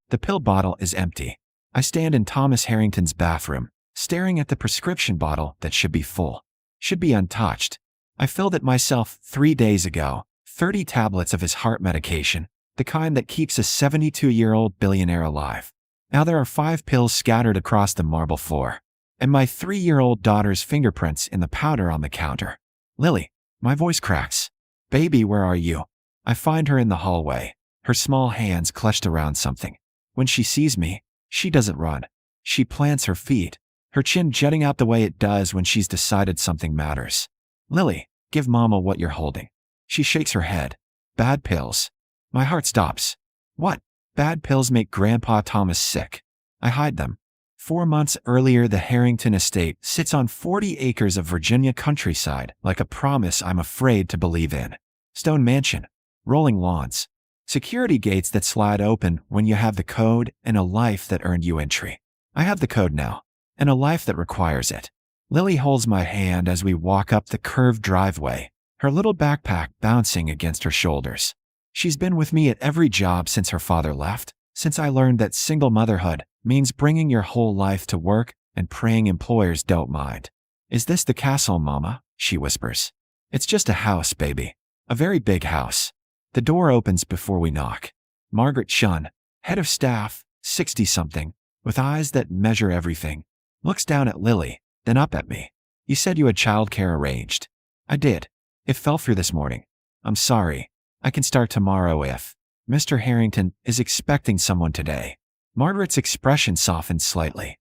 The pill bottle is empty. I stand in Thomas Harrington's bathroom, staring at the prescription bottle that should be full, should be untouched. I filled it myself 3 days ago, 30 tablets of his heart medication, the kind that keeps a 72-year-old billionaire alive. Now there are 5 pills scattered across the marble floor, and my 3-year-old daughter's fingerprints in the powder on the counter. Lily, my voice cracks. Baby, where are you? I find her in the hallway, her small hands clutched around something. When she sees me, she doesn't run. She plants her feet, her chin jutting out the way it does when she's decided something matters. Lily, give Mama what you're holding. She shakes her head. Bad pills. My heart stops. What? Bad pills make Grandpa Thomas sick. I hide them. 4 months earlier, the Harrington estate sits on 40 acres of Virginia countryside, like a promise I'm afraid to believe in. Stone mansion, rolling lawns, security gates that slide open when you have the code, and a life that earned you entry. I have the code now, and a life that requires it. Lily holds my hand as we walk up the curved driveway, her little backpack bouncing against her shoulders. She's been with me at every job since her father left, since I learned that single motherhood means bringing your whole life to work and praying employers don't mind. Is this the castle, Mama? She whispers. It's just a house, baby. A very big house. The door opens before we knock. Margaret Shun, head of staff, 60-something, with eyes that measure everything, looks down at Lily, then up at me. You said you had childcare arranged. I did. It fell through this morning. I'm sorry. I can start tomorrow if Mr. Harrington is expecting someone today. Margaret's expression softens slightly.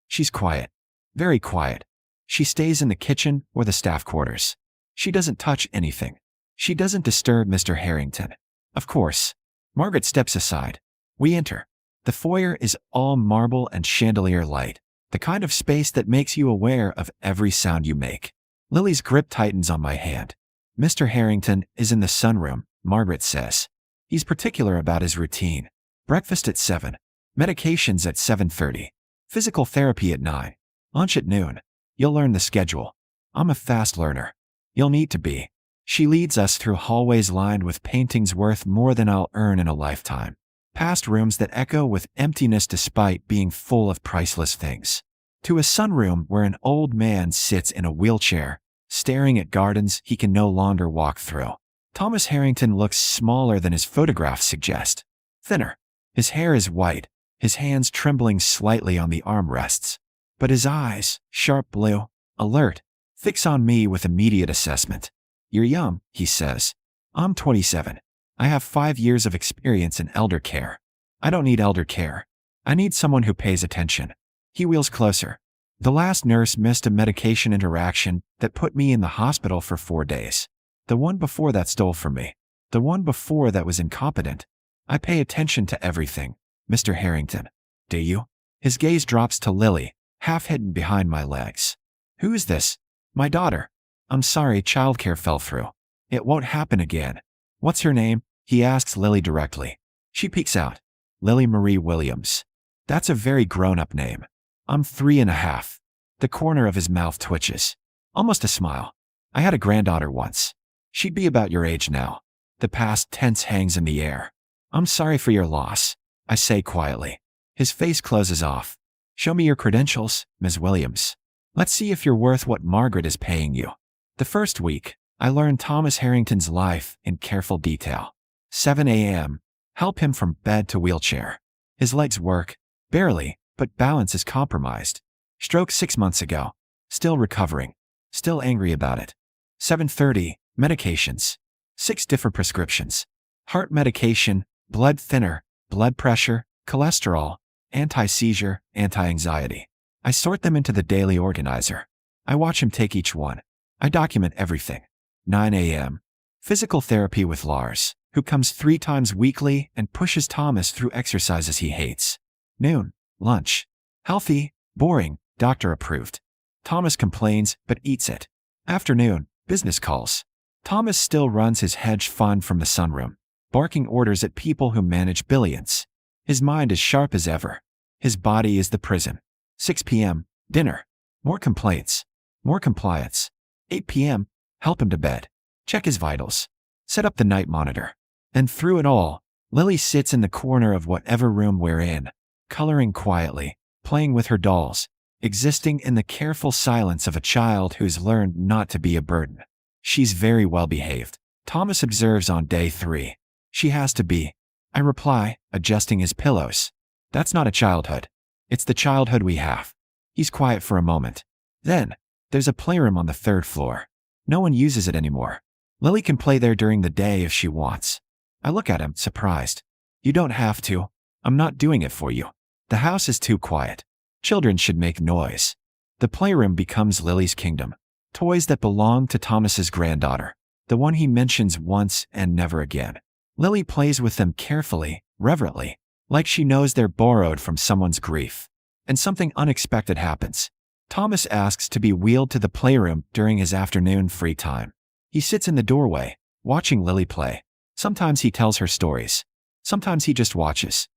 She's quiet. Very quiet. She stays in the kitchen or the staff quarters. She doesn't touch anything. She doesn't disturb Mr. Harrington. Of course. Margaret steps aside. We enter. The foyer is all marble and chandelier light, the kind of space that makes you aware of every sound you make. Lily's grip tightens on my hand. Mr. Harrington is in the sunroom, Margaret says. He's particular about his routine. Breakfast at 7. Medications at 7:30. Physical therapy at 9. Lunch at noon. You'll learn the schedule. I'm a fast learner. You'll need to be. She leads us through hallways lined with paintings worth more than I'll earn in a lifetime. Past rooms that echo with emptiness despite being full of priceless things. To a sunroom where an old man sits in a wheelchair, staring at gardens he can no longer walk through. Thomas Harrington looks smaller than his photographs suggest. Thinner. His hair is white, his hands trembling slightly on the armrests. But his eyes, sharp blue, alert, fix on me with immediate assessment. You're young, he says. I'm 27. I have 5 years of experience in elder care. I don't need elder care. I need someone who pays attention. He wheels closer. The last nurse missed a medication interaction that put me in the hospital for 4 days. The one before that stole from me. The one before that was incompetent. I pay attention to everything, Mr. Harrington. Do you? His gaze drops to Lily, half hidden behind my legs. Who is this? My daughter. I'm sorry, childcare fell through. It won't happen again. What's her name? He asks Lily directly. She peeks out. Lily Marie Williams. That's a very grown-up name. I'm 3.5. The corner of his mouth twitches. Almost a smile. I had a granddaughter once. She'd be about your age now. The past tense hangs in the air. I'm sorry for your loss, I say quietly. His face closes off. Show me your credentials, Ms. Williams. Let's see if you're worth what Margaret is paying you. The first week, I learned Thomas Harrington's life in careful detail. 7 a.m. Help him from bed to wheelchair. His legs work, barely, but balance is compromised. Stroke 6 months ago. Still recovering. Still angry about it. 7:30, medications. 6 different prescriptions. Heart medication, blood thinner, blood pressure, cholesterol, anti-seizure, anti-anxiety. I sort them into the daily organizer. I watch him take each one. I document everything. 9 a.m. Physical therapy with Lars, who comes 3 times weekly and pushes Thomas through exercises he hates. Noon. Lunch. Healthy, boring, doctor approved. Thomas complains but eats it. Afternoon. Business calls. Thomas still runs his hedge fund from the sunroom, barking orders at people who manage billions. His mind is sharp as ever. His body is the prison. 6 p.m. Dinner. More complaints. More compliance. 8 p.m. Help him to bed. Check his vitals. Set up the night monitor. And through it all, Lily sits in the corner of whatever room we're in, coloring quietly, playing with her dolls, existing in the careful silence of a child who's learned not to be a burden. She's very well behaved, Thomas observes on day 3. She has to be, I reply, adjusting his pillows. That's not a childhood. It's the childhood we have. He's quiet for a moment. Then, there's a playroom on the 3rd floor. No one uses it anymore. Lily can play there during the day if she wants. I look at him, surprised. You don't have to. I'm not doing it for you. The house is too quiet. Children should make noise. The playroom becomes Lily's kingdom. Toys that belong to Thomas's granddaughter, the one he mentions once and never again. Lily plays with them carefully, reverently, like she knows they're borrowed from someone's grief. And something unexpected happens. Thomas asks to be wheeled to the playroom during his afternoon free time. He sits in the doorway, watching Lily play. Sometimes he tells her stories. Sometimes he just watches.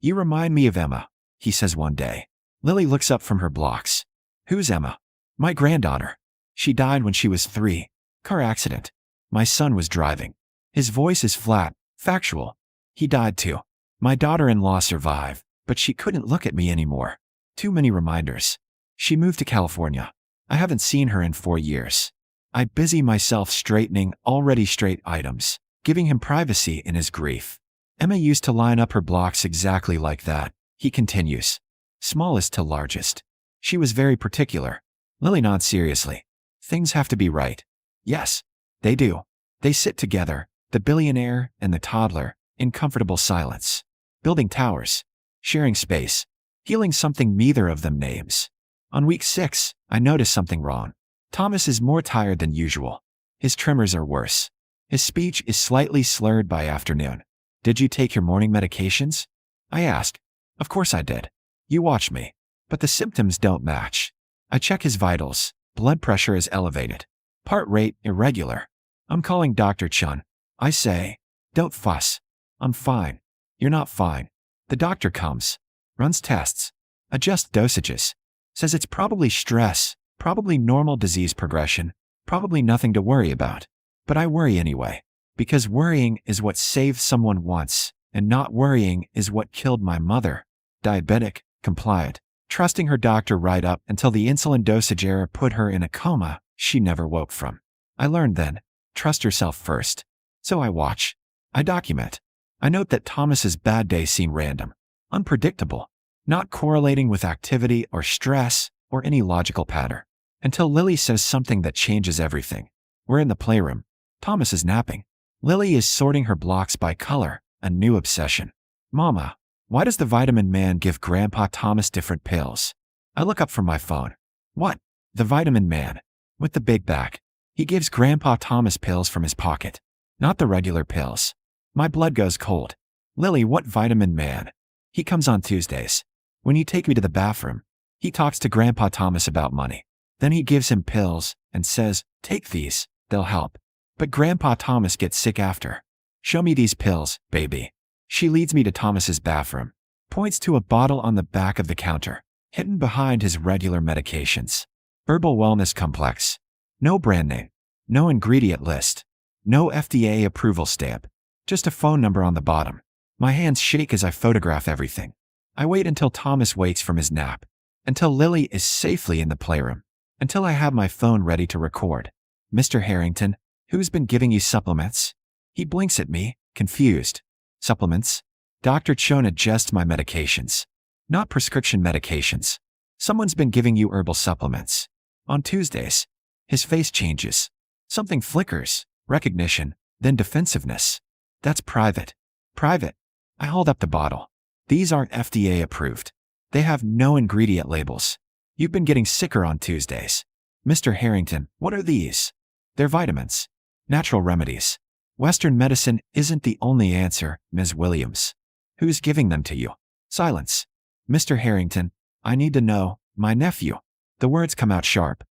You remind me of Emma, he says one day. Lily looks up from her blocks. Who's Emma? My granddaughter. She died when she was 3. Car accident. My son was driving. His voice is flat, factual. He died too. My daughter-in-law survived, but she couldn't look at me anymore. Too many reminders. She moved to California. I haven't seen her in 4 years. I busy myself straightening already straight items, giving him privacy in his grief. Emma used to line up her blocks exactly like that, he continues. Smallest to largest. She was very particular. Lily nods seriously. Things have to be right. Yes, they do. They sit together, the billionaire and the toddler, in comfortable silence. Building towers. Sharing space. Healing something neither of them names. On week 6, I notice something wrong. Thomas is more tired than usual. His tremors are worse. His speech is slightly slurred by afternoon. Did you take your morning medications? I ask. Of course I did. You watch me. But the symptoms don't match. I check his vitals. Blood pressure is elevated. Heart rate irregular. I'm calling Dr. Chun. I say, don't fuss. I'm fine. You're not fine. The doctor comes. Runs tests. Adjusts dosages. Says it's probably stress, probably normal disease progression, probably nothing to worry about. But I worry anyway. Because worrying is what saved someone once, and not worrying is what killed my mother. Diabetic, compliant, trusting her doctor right up until the insulin dosage error put her in a coma she never woke from. I learned then, trust yourself first. So I watch. I document. I note that Thomas's bad days seem random, unpredictable, not correlating with activity or stress or any logical pattern. Until Lily says something that changes everything. We're in the playroom. Thomas is napping. Lily is sorting her blocks by color, a new obsession. Mama, why does the vitamin man give Grandpa Thomas different pills? I look up from my phone. What? The vitamin man. With the big back. He gives Grandpa Thomas pills from his pocket. Not the regular pills. My blood goes cold. Lily, what vitamin man? He comes on Tuesdays. When you take me to the bathroom, he talks to Grandpa Thomas about money. Then he gives him pills and says, take these, they'll help. But Grandpa Thomas gets sick after. Show me these pills, baby. She leads me to Thomas's bathroom. Points to a bottle on the back of the counter, hidden behind his regular medications. Herbal Wellness Complex. No brand name. No ingredient list. No FDA approval stamp. Just a phone number on the bottom. My hands shake as I photograph everything. I wait until Thomas wakes from his nap. Until Lily is safely in the playroom. Until I have my phone ready to record. Mr. Harrington, who's been giving you supplements? He blinks at me, confused. Supplements? Dr. Chon adjusts my medications. Not prescription medications. Someone's been giving you herbal supplements. On Tuesdays. His face changes. Something flickers, recognition, then defensiveness. That's private. Private. I hold up the bottle. These aren't FDA approved. They have no ingredient labels. You've been getting sicker on Tuesdays. Mr. Harrington, what are these? They're vitamins. Natural remedies. Western medicine isn't the only answer, Ms. Williams. Who's giving them to you? Silence. Mr. Harrington, I need to know, my nephew. The words come out sharp.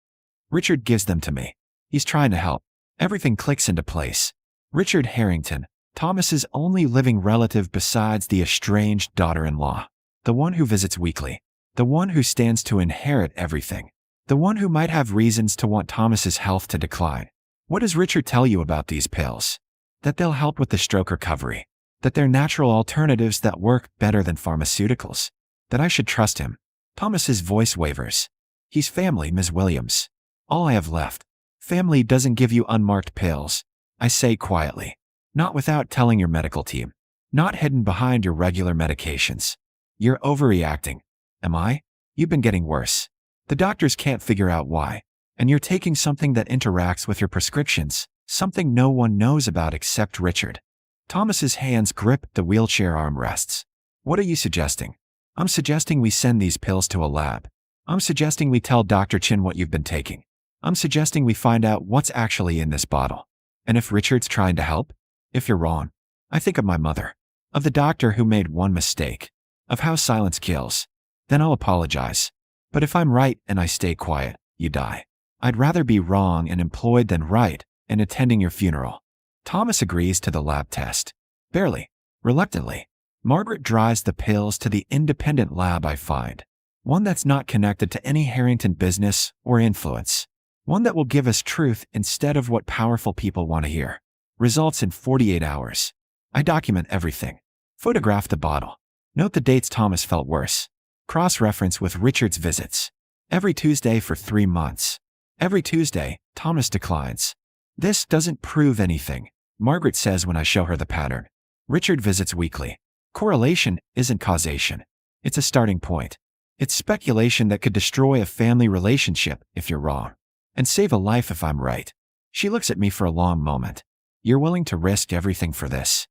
Richard gives them to me. He's trying to help. Everything clicks into place. Richard Harrington, Thomas's only living relative besides the estranged daughter-in-law. The one who visits weekly. The one who stands to inherit everything. The one who might have reasons to want Thomas's health to decline. What does Richard tell you about these pills? That they'll help with the stroke recovery. that they're natural alternatives that work better than pharmaceuticals, that I should trust him. Thomas's voice wavers. He's family, Ms. Williams. All I have left. Family doesn't give you unmarked pills, I say quietly. Not without telling your medical team. Not hidden behind your regular medications. You're overreacting. Am I? You've been getting worse. The doctors can't figure out why. And you're taking something that interacts with your prescriptions, something no one knows about except Richard. Thomas's hands grip the wheelchair armrests. What are you suggesting? I'm suggesting we send these pills to a lab. I'm suggesting we tell Dr. Chin what you've been taking. I'm suggesting we find out what's actually in this bottle. And if Richard's trying to help? If you're wrong, I think of my mother. Of the doctor who made one mistake. Of how silence kills. Then I'll apologize. But if I'm right and I stay quiet, you die. I'd rather be wrong and employed than right and attending your funeral. Thomas agrees to the lab test. Barely. Reluctantly. Margaret drives the pills to the independent lab I find. One that's not connected to any Harrington business or influence. One that will give us truth instead of what powerful people want to hear. Results in 48 hours. I document everything. Photograph the bottle. Note the dates Thomas felt worse. Cross-reference with Richard's visits. Every Tuesday for 3 months. Every Tuesday, Thomas declines. This doesn't prove anything, Margaret says when I show her the pattern. Richard visits weekly. Correlation isn't causation. It's a starting point. It's speculation that could destroy a family relationship if you're wrong, and save a life if I'm right. She looks at me for a long moment. You're willing to risk everything for this?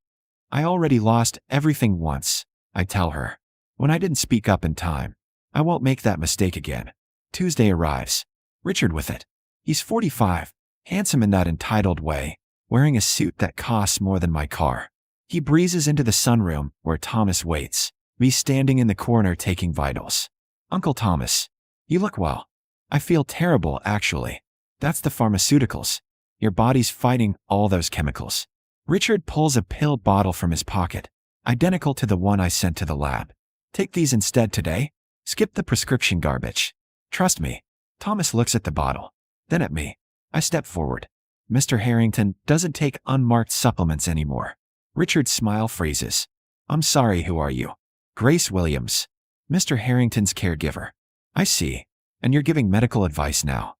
I already lost everything once, I tell her. When I didn't speak up in time. I won't make that mistake again. Tuesday arrives. Richard with it. He's 45, handsome in that entitled way, wearing a suit that costs more than my car. He breezes into the sunroom where Thomas waits, me standing in the corner taking vitals. Uncle Thomas, you look well. I feel terrible, actually. That's the pharmaceuticals. Your body's fighting all those chemicals. Richard pulls a pill bottle from his pocket, identical to the one I sent to the lab. Take these instead today. Skip the prescription garbage. Trust me. Thomas looks at the bottle, then at me. I step forward. Mr. Harrington doesn't take unmarked supplements anymore. Richard's smile freezes. I'm sorry, who are you? Grace Williams. Mr. Harrington's caregiver. I see. And you're giving medical advice now.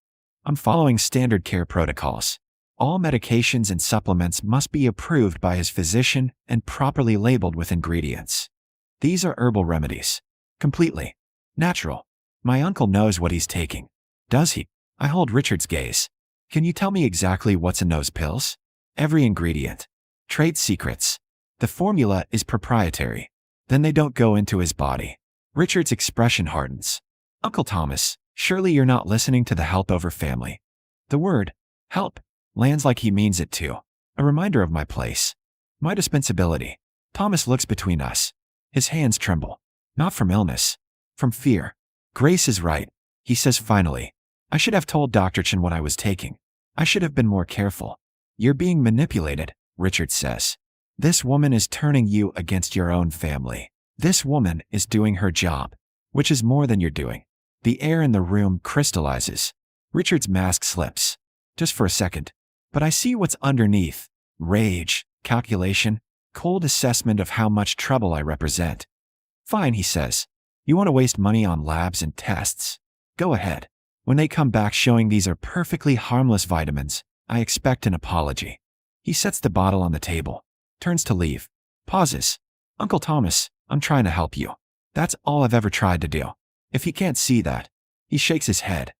I'm following standard care protocols. All medications and supplements must be approved by his physician and properly labeled with ingredients. These are herbal remedies. Completely natural. My uncle knows what he's taking. Does he? I hold Richard's gaze. Can you tell me exactly what's in those pills? Every ingredient. Trade secrets. The formula is proprietary. Then they don't go into his body. Richard's expression hardens. Uncle Thomas, surely you're not listening to the help over family. The word, help, lands like he means it to. A reminder of my place. My dispensability. Thomas looks between us. His hands tremble. Not from illness. From fear. Grace is right, he says finally. I should have told Dr. Chin what I was taking. I should have been more careful. You're being manipulated, Richard says. This woman is turning you against your own family. This woman is doing her job, which is more than you're doing. The air in the room crystallizes. Richard's mask slips. Just for a second. But I see what's underneath. Rage, calculation, cold assessment of how much trouble I represent. Fine, he says. You want to waste money on labs and tests? Go ahead. When they come back showing these are perfectly harmless vitamins, I expect an apology. He sets the bottle on the table, turns to leave, pauses. Uncle Thomas, I'm trying to help you. That's all I've ever tried to do. If he can't see that, he shakes his head.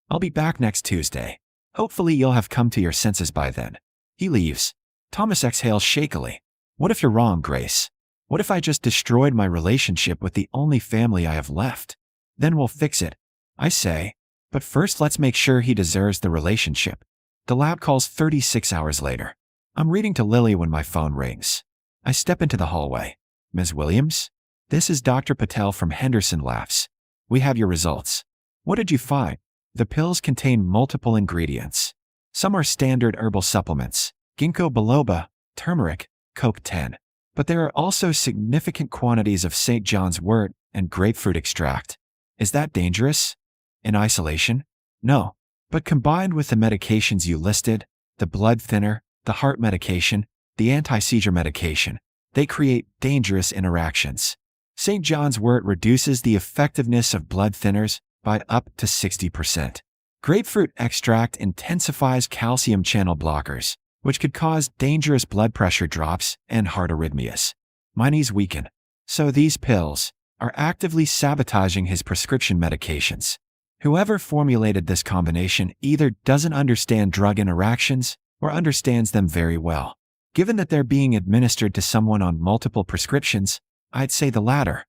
I'll be back next Tuesday. Hopefully you'll have come to your senses by then. He leaves. Thomas exhales shakily. What if you're wrong, Grace? What if I just destroyed my relationship with the only family I have left? Then we'll fix it, I say. But first let's make sure he deserves the relationship. The lab calls 36 hours later. I'm reading to Lily when my phone rings. I step into the hallway. Ms. Williams? This is Dr. Patel from Henderson Laughs. We have your results. What did you find? The pills contain multiple ingredients. Some are standard herbal supplements, ginkgo biloba, turmeric, CoQ10. But there are also significant quantities of St. John's wort and grapefruit extract. Is that dangerous? In isolation? No. But combined with the medications you listed, the blood thinner, the heart medication, the anti-seizure medication, They create dangerous interactions. St. John's wort reduces the effectiveness of blood thinners by up to 60%. Grapefruit extract intensifies calcium channel blockers, which could cause dangerous blood pressure drops and heart arrhythmias. My knees weaken. So these pills are actively sabotaging his prescription medications. Whoever formulated this combination either doesn't understand drug interactions or understands them very well. Given that they're being administered to someone on multiple prescriptions, I'd say the latter.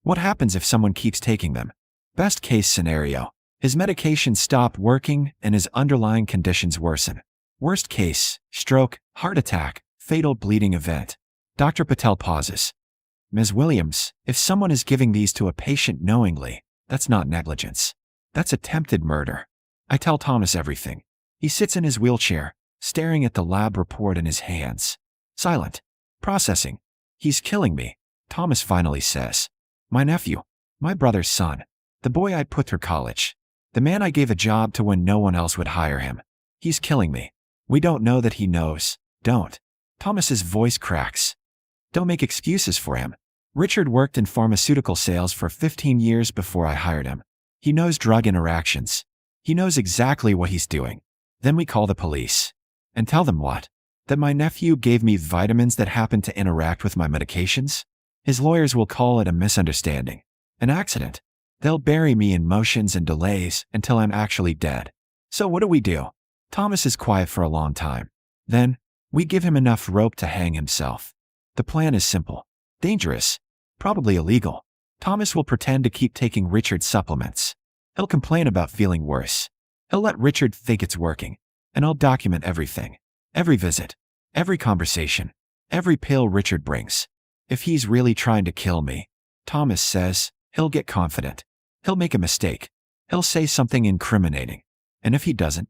What happens if someone keeps taking them? Best case scenario, his medications stop working and his underlying conditions worsen. Worst case, stroke, heart attack, fatal bleeding event. Dr. Patel pauses. Ms. Williams, if someone is giving these to a patient knowingly, that's not negligence. That's attempted murder. I tell Thomas everything. He sits in his wheelchair, staring at the lab report in his hands. Silent. Processing. He's killing me, Thomas finally says. My nephew. My brother's son. The boy I put through college. The man I gave a job to when no one else would hire him. He's killing me. We don't know that he knows. Don't. Thomas's voice cracks. Don't make excuses for him. Richard worked in pharmaceutical sales for 15 years before I hired him. He knows drug interactions. He knows exactly what he's doing. Then we call the police. And tell them what? That my nephew gave me vitamins that happen to interact with my medications? His lawyers will call it a misunderstanding. An accident. They'll bury me in motions and delays until I'm actually dead. So what do? Thomas is quiet for a long time. Then, we give him enough rope to hang himself. The plan is simple. Dangerous. Probably illegal. Thomas will pretend to keep taking Richard's supplements. He'll complain about feeling worse. He'll let Richard think it's working. And I'll document everything. Every visit. Every conversation. Every pill Richard brings. If he's really trying to kill me, Thomas says, he'll get confident. He'll make a mistake. He'll say something incriminating. And if he doesn't,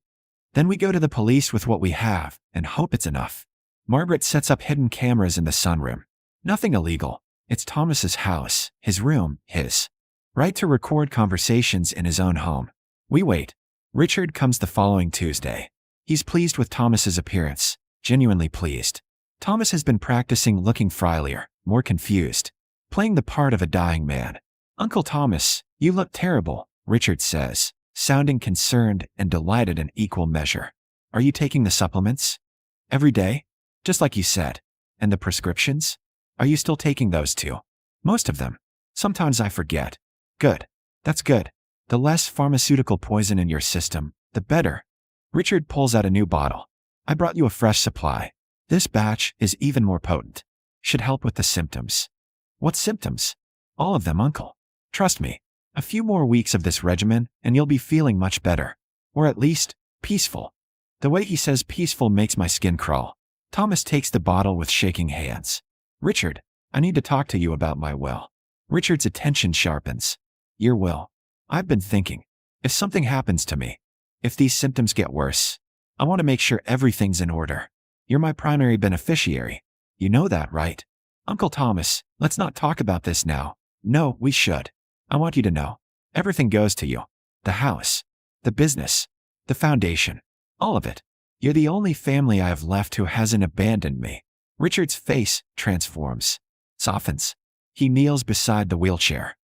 then we go to the police with what we have and hope it's enough. Margaret sets up hidden cameras in the sunroom. Nothing illegal. It's Thomas's house, his room, his right to record conversations in his own home. We wait. Richard comes the following Tuesday. He's pleased with Thomas's appearance, genuinely pleased. Thomas has been practicing looking friendlier, more confused, playing the part of a dying man. Uncle Thomas, you look terrible, Richard says, sounding concerned and delighted in equal measure. Are you taking the supplements? Every day? Just like you said. And the prescriptions? Are you still taking those too? Most of them. Sometimes I forget. Good. That's good. The less pharmaceutical poison in your system, the better. Richard pulls out a new bottle. I brought you a fresh supply. This batch is even more potent. Should help with the symptoms. What symptoms? All of them, Uncle. Trust me. A few more weeks of this regimen and you'll be feeling much better. Or at least, peaceful. The way he says peaceful makes my skin crawl. Thomas takes the bottle with shaking hands. Richard, I need to talk to you about my will. Richard's attention sharpens. Your will. I've been thinking. If something happens to me, if these symptoms get worse, I want to make sure everything's in order. You're my primary beneficiary. You know that, right? Uncle Thomas, let's not talk about this now. No, we should. I want you to know. Everything goes to you. The house. The business. The foundation. All of it. You're the only family I have left who hasn't abandoned me. Richard's face transforms. Softens. He kneels beside the wheelchair.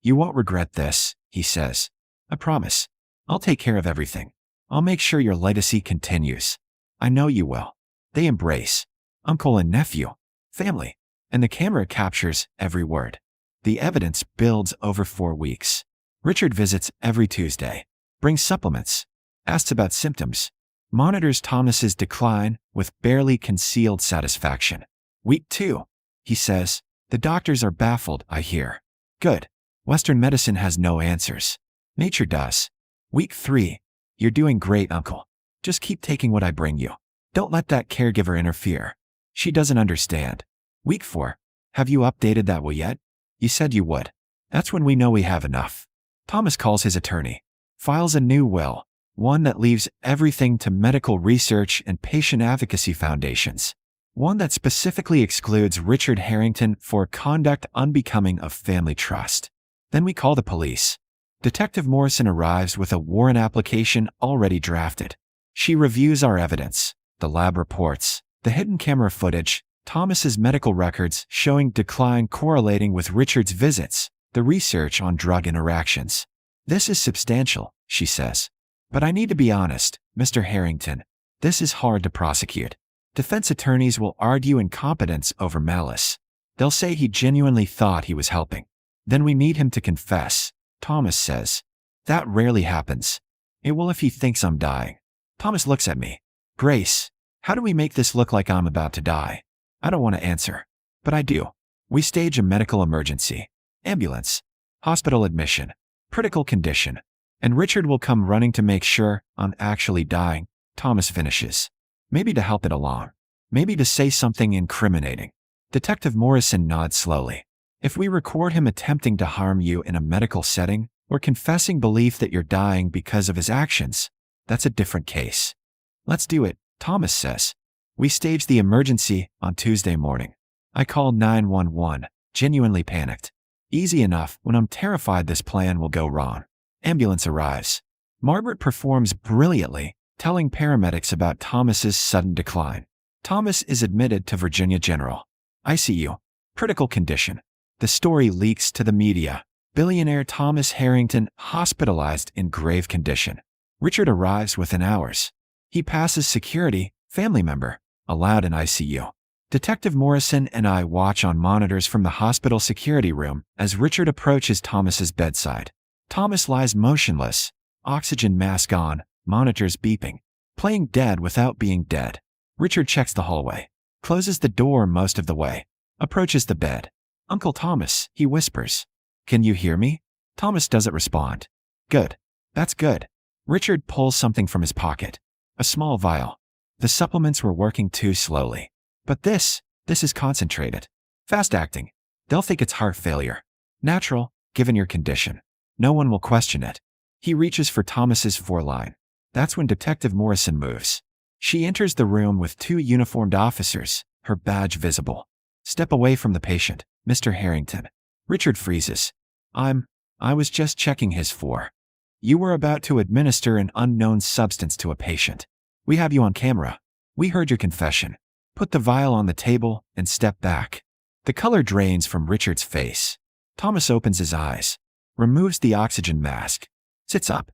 You won't regret this, he says. I promise. I'll take care of everything. I'll make sure your legacy continues. I know you will. They embrace. Uncle and nephew. Family. And the camera captures every word. The evidence builds over 4 weeks. Richard visits every Tuesday. Brings supplements. Asks about symptoms. Monitors Thomas's decline with barely concealed satisfaction. Week 2. He says, the doctors are baffled, I hear. Good. Western medicine has no answers. Nature does. Week 3. You're doing great, Uncle. Just keep taking what I bring you. Don't let that caregiver interfere. She doesn't understand. Week 4. Have you updated that will yet? You said you would. That's when we know we have enough. Thomas calls his attorney. Files a new will. One that leaves everything to medical research and patient advocacy foundations. One that specifically excludes Richard Harrington for conduct unbecoming of family trust. Then we call the police. Detective Morrison arrives with a warrant application already drafted. She reviews our evidence, the lab reports, the hidden camera footage, Thomas's medical records showing decline correlating with Richard's visits, the research on drug interactions. This is substantial, she says. But I need to be honest, Mr. Harrington. This is hard to prosecute. Defense attorneys will argue incompetence over malice. They'll say he genuinely thought he was helping. Then we need him to confess, Thomas says. That rarely happens. It will if he thinks I'm dying. Thomas looks at me. Grace, how do we make this look like I'm about to die? I don't want to answer. But I do. We stage a medical emergency. Ambulance. Hospital admission. Critical condition. And Richard will come running to make sure I'm actually dying, Thomas finishes. Maybe to help it along. Maybe to say something incriminating. Detective Morrison nods slowly. If we record him attempting to harm you in a medical setting, or confessing belief that you're dying because of his actions, that's a different case. Let's do it, Thomas says. We stage the emergency on Tuesday morning. I call 911, genuinely panicked. Easy enough when I'm terrified this plan will go wrong. Ambulance arrives. Margaret performs brilliantly, telling paramedics about Thomas's sudden decline. Thomas is admitted to Virginia General ICU. Critical condition. The story leaks to the media. Billionaire Thomas Harrington hospitalized in grave condition. Richard arrives within hours. He passes security, family member, allowed in ICU. Detective Morrison and I watch on monitors from the hospital security room as Richard approaches Thomas's bedside. Thomas lies motionless, oxygen mask on, monitors beeping, playing dead without being dead. Richard checks the hallway, closes the door most of the way, approaches the bed. Uncle Thomas, he whispers. Can you hear me? Thomas doesn't respond. Good. That's good. Richard pulls something from his pocket. A small vial. The supplements were working too slowly. But this is concentrated. Fast acting. They'll think it's heart failure. Natural, given your condition. No one will question it. He reaches for Thomas's foreline. That's when Detective Morrison moves. She enters the room with two uniformed officers, her badge visible. Step away from the patient, Mr. Harrington. Richard freezes. I was just checking his for. You were about to administer an unknown substance to a patient. We have you on camera. We heard your confession. Put the vial on the table and step back. The color drains from Richard's face. Thomas opens his eyes, removes the oxygen mask, sits up.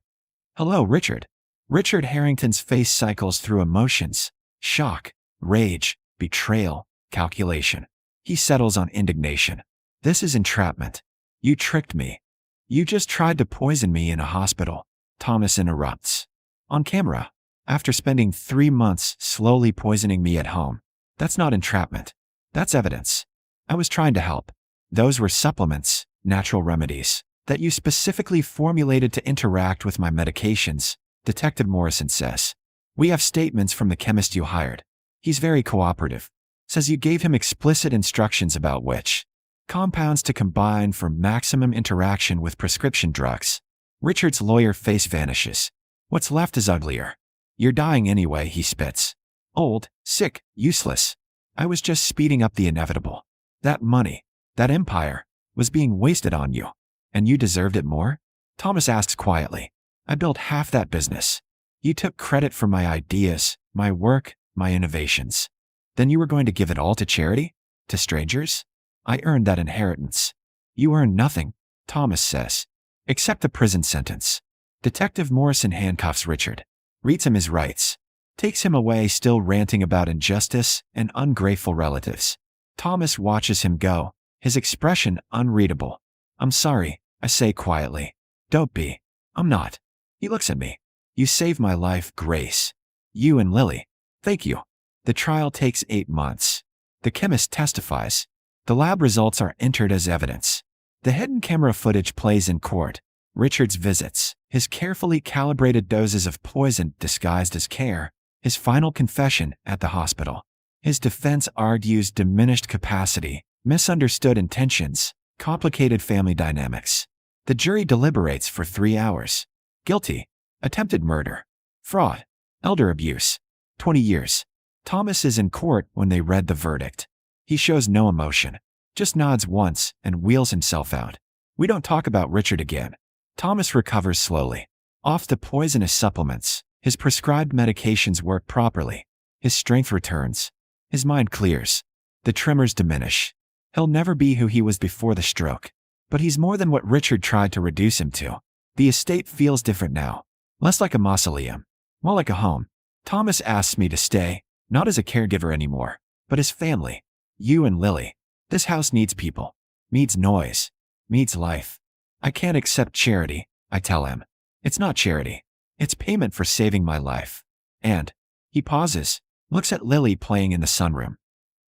Hello, Richard. Richard Harrington's face cycles through emotions, shock, rage, betrayal, calculation. He settles on indignation. This is entrapment. You tricked me. You just tried to poison me in a hospital. Thomas interrupts. On camera. After spending 3 months slowly poisoning me at home. That's not entrapment. That's evidence. I was trying to help. Those were supplements, natural remedies, that you specifically formulated to interact with my medications, Detective Morrison says. We have statements from the chemist you hired. He's very cooperative. Says you gave him explicit instructions about which compounds to combine for maximum interaction with prescription drugs. Richard's lawyer face vanishes. What's left is uglier. You're dying anyway, he spits. Old, sick, useless. I was just speeding up the inevitable. That money, that empire, was being wasted on you. And you deserved it more? Thomas asks quietly. I built half that business. You took credit for my ideas, my work, my innovations. Then you were going to give it all to charity? To strangers? I earned that inheritance. You earned nothing, Thomas says. Except the prison sentence. Detective Morrison handcuffs Richard. Reads him his rights. Takes him away still ranting about injustice and ungrateful relatives. Thomas watches him go, his expression unreadable. I'm sorry, I say quietly. Don't be. I'm not. He looks at me. You saved my life, Grace. You and Lily. Thank you. The trial takes 8 months. The chemist testifies. The lab results are entered as evidence. The hidden camera footage plays in court. Richard's visits, his carefully calibrated doses of poison disguised as care, his final confession at the hospital. His defense argues diminished capacity, misunderstood intentions, complicated family dynamics. The jury deliberates for 3 hours. Guilty. Attempted murder. Fraud. Elder abuse. 20 years. Thomas is in court when they read the verdict. He shows no emotion, just nods once and wheels himself out. We don't talk about Richard again. Thomas recovers slowly. Off the poisonous supplements, his prescribed medications work properly. His strength returns. His mind clears. The tremors diminish. He'll never be who he was before the stroke. But he's more than what Richard tried to reduce him to. The estate feels different now. Less like a mausoleum. More like a home. Thomas asks me to stay, not as a caregiver anymore, but as family. You and Lily. This house needs people. Needs noise. Needs life. I can't accept charity, I tell him. It's not charity. It's payment for saving my life. And he pauses, looks at Lily playing in the sunroom.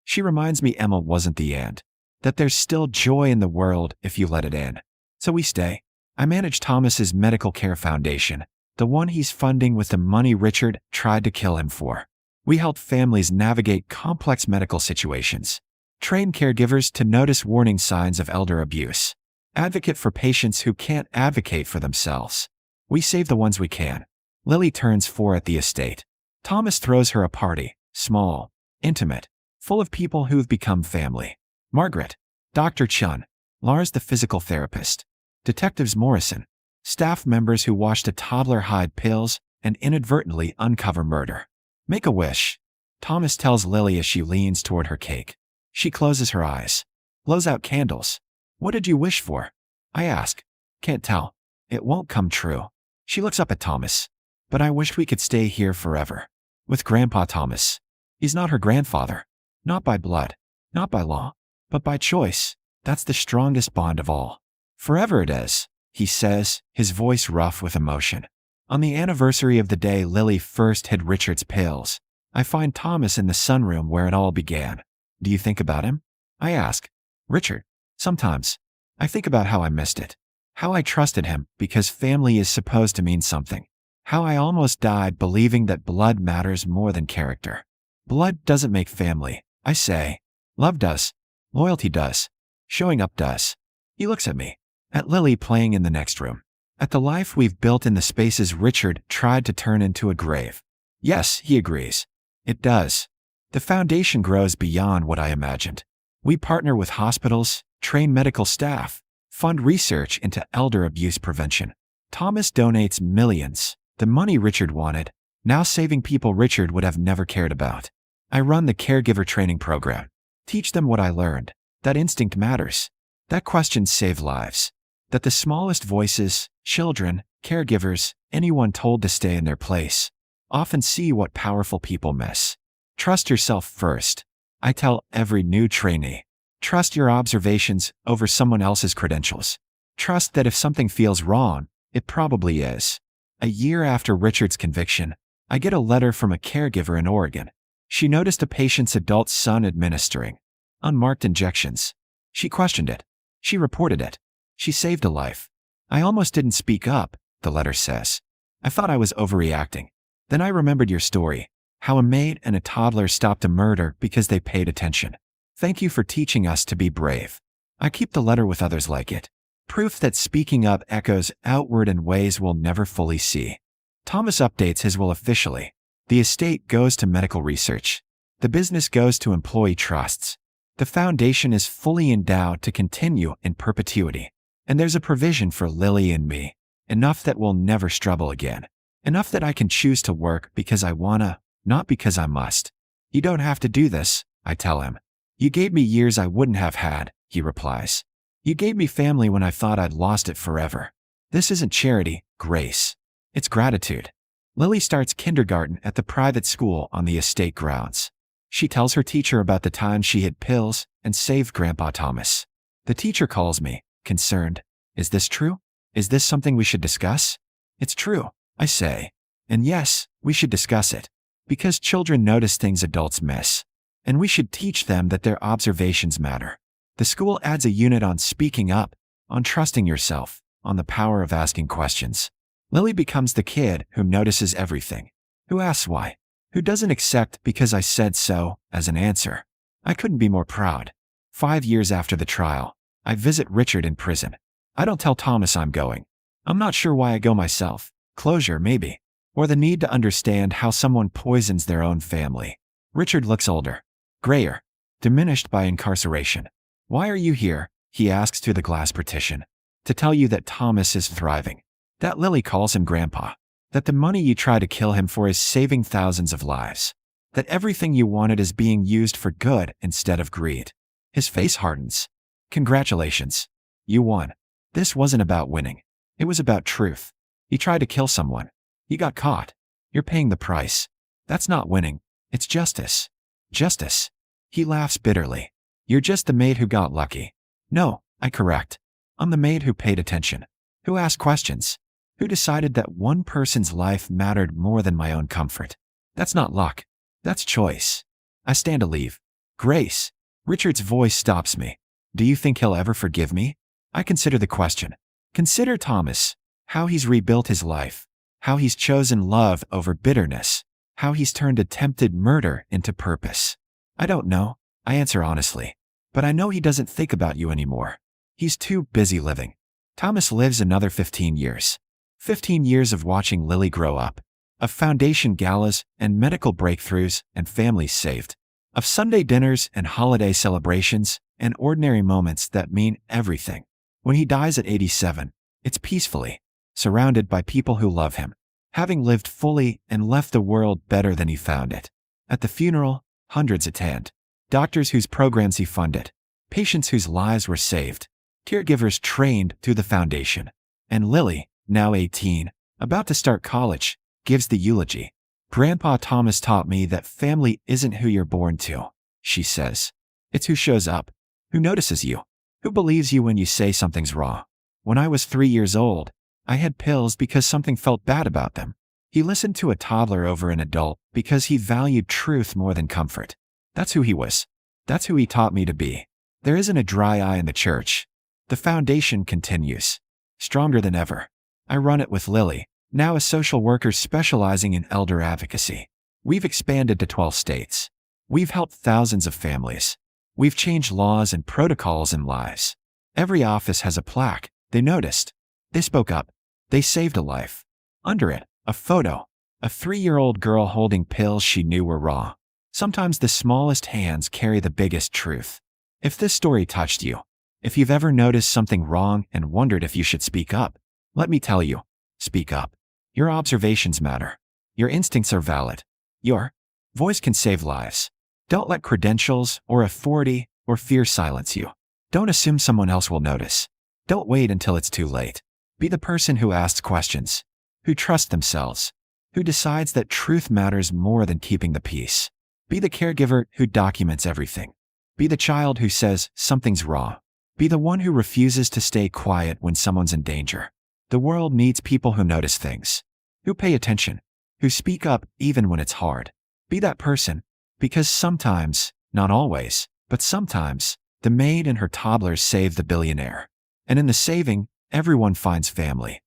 She reminds me Emma wasn't the end. That there's still joy in the world if you let it in. So we stay. I manage Thomas's medical care foundation, the one he's funding with the money Richard tried to kill him for. We help families navigate complex medical situations. Train caregivers to notice warning signs of elder abuse. Advocate for patients who can't advocate for themselves. We save the ones we can. Lily turns 4 at the estate. Thomas throws her a party, small, intimate, full of people who've become family. Margaret, Dr. Chun, Lars the physical therapist, Detectives Morrison, staff members who watched a toddler hide pills and inadvertently uncover murder. Make a wish, Thomas tells Lily as she leans toward her cake. She closes her eyes. Blows out candles. What did you wish for? I ask. Can't tell. It won't come true. She looks up at Thomas. But I wish we could stay here forever. With Grandpa Thomas. He's not her grandfather. Not by blood. Not by law. But by choice. That's the strongest bond of all. Forever it is, he says, his voice rough with emotion. On the anniversary of the day Lily first hid Richard's pills, I find Thomas in the sunroom where it all began. Do you think about him? I ask. Richard. Sometimes. I think about how I missed it. How I trusted him because family is supposed to mean something. How I almost died believing that blood matters more than character. Blood doesn't make family, I say. Love does. Loyalty does. Showing up does. He looks at me. At Lily playing in the next room. At the life we've built in the spaces Richard tried to turn into a grave. Yes, he agrees. It does. The foundation grows beyond what I imagined. We partner with hospitals, train medical staff, fund research into elder abuse prevention. Thomas donates millions, the money Richard wanted, now saving people Richard would have never cared about. I run the caregiver training program. Teach them what I learned, that instinct matters. That questions save lives. That the smallest voices, children, caregivers, anyone told to stay in their place, often see what powerful people miss. Trust yourself first. I tell every new trainee. Trust your observations over someone else's credentials. Trust that if something feels wrong, it probably is. A year after Richard's conviction, I get a letter from a caregiver in Oregon. She noticed a patient's adult son administering unmarked injections. She questioned it. She reported it. She saved a life. I almost didn't speak up, the letter says. I thought I was overreacting. Then I remembered your story, how a maid and a toddler stopped a murder because they paid attention. Thank you for teaching us to be brave. I keep the letter with others like it. Proof that speaking up echoes outward in ways we'll never fully see. Thomas updates his will officially. The estate goes to medical research. The business goes to employee trusts. The foundation is fully endowed to continue in perpetuity. And there's a provision for Lily and me. Enough that we'll never struggle again. Enough that I can choose to work because I wanna, not because I must. You don't have to do this, I tell him. You gave me years I wouldn't have had, he replies. You gave me family when I thought I'd lost it forever. This isn't charity, Grace. It's gratitude. Lily starts kindergarten at the private school on the estate grounds. She tells her teacher about the time she hid pills and saved Grandpa Thomas. The teacher calls me, concerned. Is this true? Is this something we should discuss? It's true, I say. And yes, we should discuss it. Because children notice things adults miss. And we should teach them that their observations matter. The school adds a unit on speaking up, on trusting yourself, on the power of asking questions. Lily becomes the kid who notices everything, who asks why, who doesn't accept because I said so as an answer. I couldn't be more proud. 5 years after the trial, I visit Richard in prison. I don't tell Thomas I'm going. I'm not sure why I go myself. Closure, maybe. Or the need to understand how someone poisons their own family. Richard looks older, grayer, diminished by incarceration. Why are you here? He asks through the glass partition. To tell you that Thomas is thriving. That Lily calls him Grandpa. That the money you try to kill him for is saving thousands of lives. that everything you wanted is being used for good instead of greed. His face hardens. Congratulations. You won. This wasn't about winning. It was about truth. You tried to kill someone. You got caught. You're paying the price. That's not winning. It's justice. Justice. He laughs bitterly. You're just the maid who got lucky. No, I correct. I'm the maid who paid attention. Who asked questions. Who decided that one person's life mattered more than my own comfort. That's not luck. That's choice. I stand to leave. Grace. Richard's voice stops me. Do you think he'll ever forgive me? I consider the question. Consider Thomas. How he's rebuilt his life. How he's chosen love over bitterness. How he's turned attempted murder into purpose. I don't know, I answer honestly. But I know he doesn't think about you anymore. He's too busy living. Thomas lives another 15 years. 15 years of watching Lily grow up. Of foundation galas and medical breakthroughs and families saved. Of Sunday dinners and holiday celebrations and ordinary moments that mean everything. When he dies at 87, it's peacefully, surrounded by people who love him, having lived fully and left the world better than he found it. At the funeral, hundreds attend. Doctors whose programs he funded. Patients whose lives were saved. Caregivers trained through the foundation. And Lily, now 18, about to start college, gives the eulogy. Grandpa Thomas taught me that family isn't who you're born to, she says. It's who shows up, who notices you, who believes you when you say something's wrong. When I was 3 years old, I had pills because something felt bad about them. He listened to a toddler over an adult because he valued truth more than comfort. That's who he was. That's who he taught me to be. There isn't a dry eye in the church. The foundation continues. Stronger than ever. I run it with Lily, now a social worker specializing in elder advocacy. We've expanded to 12 states. We've helped thousands of families. We've changed laws and protocols and lives. Every office has a plaque. They noticed. They spoke up. They saved a life. Under it, a photo. A 3-year-old girl holding pills she knew were raw. Sometimes the smallest hands carry the biggest truth. If this story touched you, if you've ever noticed something wrong and wondered if you should speak up, let me tell you, speak up. Your observations matter. Your instincts are valid. Your voice can save lives. Don't let credentials or authority or fear silence you. Don't assume someone else will notice. Don't wait until it's too late. Be the person who asks questions, who trusts themselves, who decides that truth matters more than keeping the peace. Be the caregiver who documents everything. Be the child who says something's wrong. Be the one who refuses to stay quiet when someone's in danger. The world needs people who notice things, who pay attention, who speak up even when it's hard. Be that person, because sometimes, not always, but sometimes, the maid and her toddlers save the billionaire. And in the saving, everyone finds family.